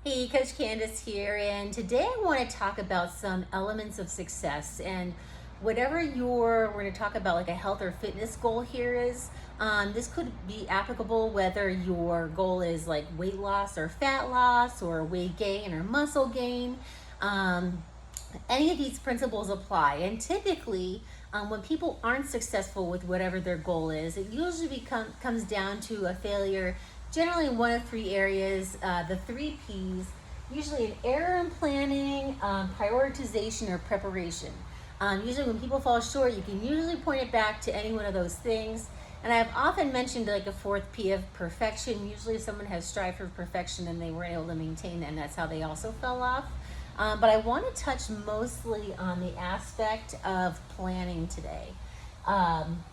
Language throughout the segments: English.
Hey, Coach Candace here, and today I want to talk about some elements of success. And whatever we're going to talk about like a health or fitness goal here is, this could be applicable whether your goal is like weight loss or fat loss or weight gain or muscle gain. Um, any of these principles apply, and typically, when people aren't successful with whatever their goal is, it usually comes down to a failure, generally in one of three areas, the three P's, usually an error in planning, prioritization, or preparation. Usually when people fall short, you can usually point it back to any one of those things. And I've often mentioned like a fourth P of perfection. Usually someone has strived for perfection and they weren't able to maintain that, and that's how they also fell off. But I want to touch mostly on the aspect of planning today. Um,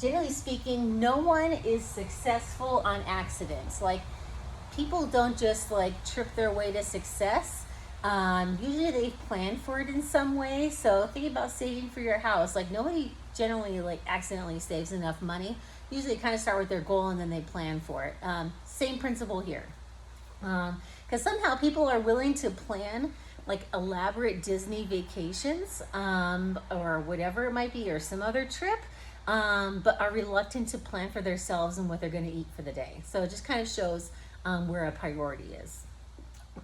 Generally speaking, no one is successful on accidents. Like, people don't just like trip their way to success. Usually they've planned for it in some way. So think about saving for your house. Like, nobody generally like accidentally saves enough money. Usually they kind of start with their goal and then they plan for it. Same principle here. Because somehow people are willing to plan like elaborate Disney vacations, or whatever it might be, or some other trip, but are reluctant to plan for themselves and what they're going to eat for the day. So it just kind of shows where a priority is.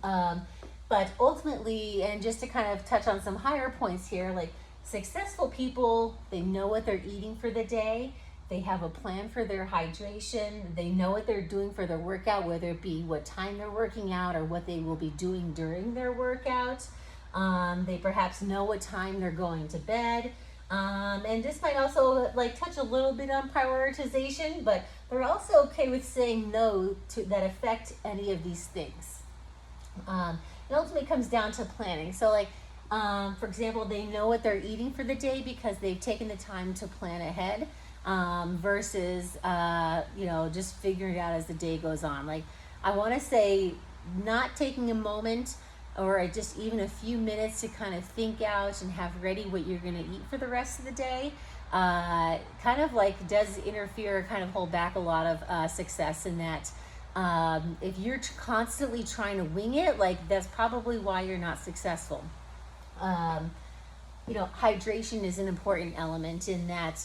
Um, but ultimately, and just to kind of touch on some higher points here, like successful people, they know what they're eating for the day. They have a plan for their hydration. They know what they're doing for their workout, whether it be what time they're working out or what they will be doing during their workout. They perhaps know what time they're going to bed. And this might also like touch a little bit on prioritization, but they're also okay with saying no to that affect any of these things. It ultimately comes down to planning. So like, for example, they know what they're eating for the day because they've taken the time to plan ahead, versus, just figuring it out as the day goes on. Like, I want to say not taking a moment or just even a few minutes to kind of think out and have ready what you're going to eat for the rest of the day, kind of like does interfere, kind of hold back a lot of success in that. If you're constantly trying to wing it, like that's probably why you're not successful. Um, Hydration is an important element in that.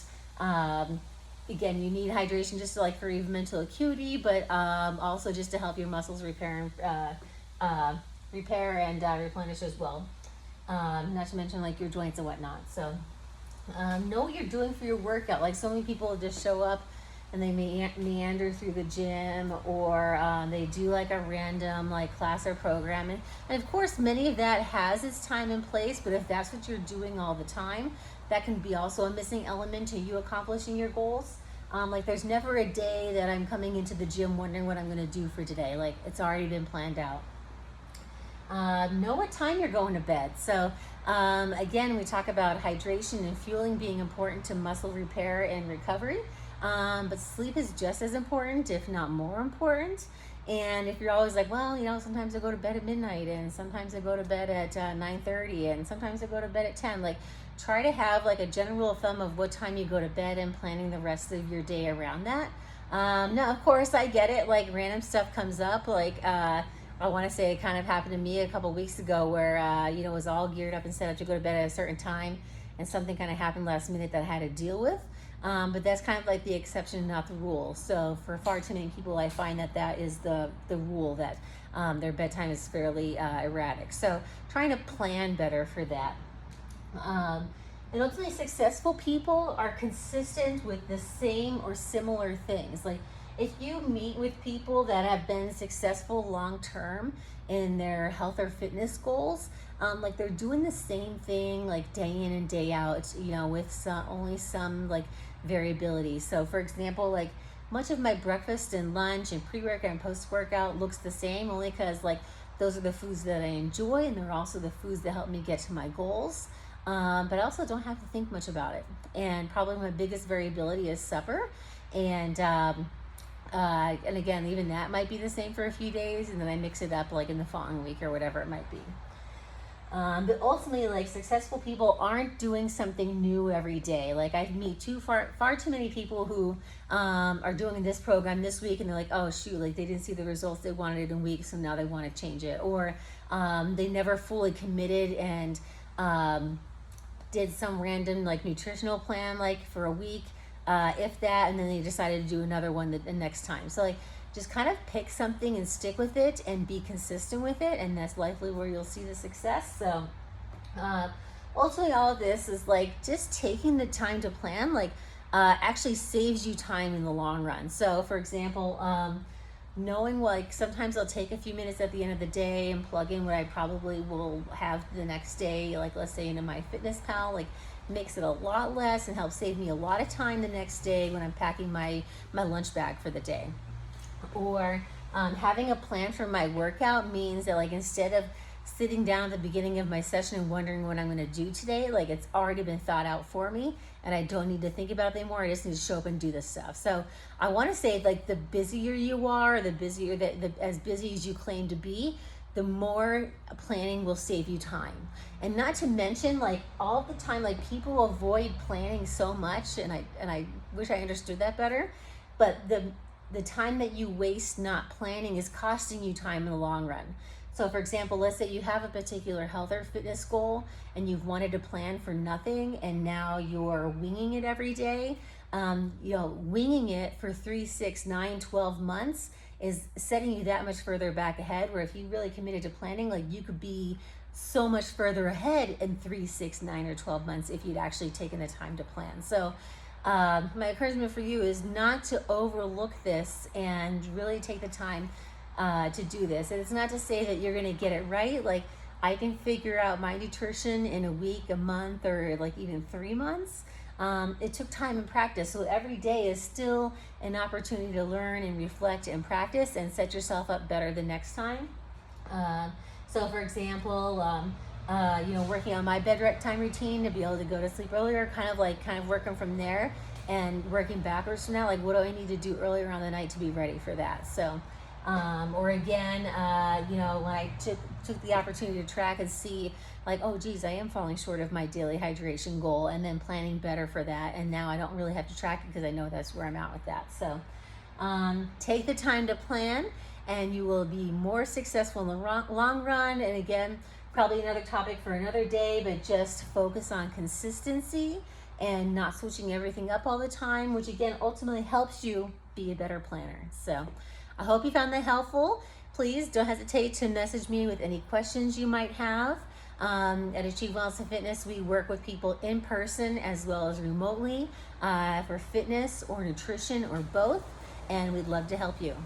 Again, you need hydration just to, like for even mental acuity, but also just to help your muscles repair and replenish as well. Not to mention like your joints and whatnot. So know what you're doing for your workout. Like, so many people just show up and they meander through the gym, or they do like a random like class or program, and of course many of that has its time and place, but if that's what you're doing all the time, that can be also a missing element to you accomplishing your goals. Like, there's never a day that I'm coming into the gym wondering what I'm going to do for today. Like, it's already been planned out. Know what time you're going to bed. So again, we talk about hydration and fueling being important to muscle repair and recovery, but sleep is just as important, if not more important. And if you're always like, well, sometimes I go to bed at midnight, and sometimes I go to bed at 9:30, and sometimes I go to bed at 10, like, try to have like a general rule of thumb of what time you go to bed and planning the rest of your day around that. Now, of course, I get it. Like, random stuff comes up. Like, I want to say it kind of happened to me a couple weeks ago where, it was all geared up and set up to go to bed at a certain time, and something kind of happened last minute that I had to deal with. But that's kind of like the exception, not the rule. So for far too many people, I find that is the rule, that their bedtime is fairly erratic. So trying to plan better for that. And ultimately, successful people are consistent with the same or similar things. Like, if you meet with people that have been successful long term in their health or fitness goals, like they're doing the same thing like day in and day out, with only some like variability. So, for example, like much of my breakfast and lunch and pre-workout and post-workout looks the same, only because like those are the foods that I enjoy, and they're also the foods that help me get to my goals. But I also don't have to think much about it. And probably my biggest variability is supper. And again, even that might be the same for a few days, and then I mix it up like in the following week or whatever it might be. But ultimately, like, successful people aren't doing something new every day. Like, I meet far too many people who are doing this program this week, and they're like, oh shoot, like they didn't see the results they wanted in weeks, so now they want to change it, or they never fully committed and did some random like nutritional plan like for a week, if that, and then they decided to do another one the next time. So like, just kind of pick something and stick with it and be consistent with it, and that's likely where you'll see the success. So uh, ultimately, all of this is like just taking the time to plan, like actually saves you time in the long run. So for example, knowing, like, sometimes I'll take a few minutes at the end of the day and plug in what I probably will have the next day, like let's say into my fitness pal, like makes it a lot less and helps save me a lot of time the next day when I'm packing my lunch bag for the day. Or having a plan for my workout means that, like, instead of sitting down at the beginning of my session and wondering what I'm going to do today, like it's already been thought out for me and I don't need to think about it anymore. I just need to show up and do this stuff. So I want to say, like, the busier you are, the busier as busy as you claim to be, the more planning will save you time. And not to mention, like, all the time, like, people avoid planning so much, and I wish I understood that better, but the time that you waste not planning is costing you time in the long run. So for example, let's say you have a particular health or fitness goal and you've wanted to plan for nothing, and now you're winging it every day. Winging it for 3, 6, 9, 12 months is setting you that much further back ahead, where if you really committed to planning, like, you could be so much further ahead in 3, 6, 9, or 12 months if you'd actually taken the time to plan. So my encouragement for you is not to overlook this and really take the time to do this. And it's not to say that you're going to get it right. Like, I can figure out my nutrition in a week, a month, or like even 3 months. It took time and practice. So every day is still an opportunity to learn and reflect and practice and set yourself up better the next time. So for example, working on my bedtime routine to be able to go to sleep earlier, kind of working from there and working backwards from that. Like, what do I need to do earlier on the night to be ready for that? So, or again, when I took the opportunity to track and see, like, oh geez, I am falling short of my daily hydration goal, and then planning better for that. And now I don't really have to track it because I know that's where I'm at with that. So take the time to plan and you will be more successful in the long run. And again, probably another topic for another day, but just focus on consistency and not switching everything up all the time, which again ultimately helps you be a better planner. So I hope you found that helpful. Please don't hesitate to message me with any questions you might have. At Achieve Wellness and Fitness, we work with people in person as well as remotely for fitness or nutrition or both, and we'd love to help you.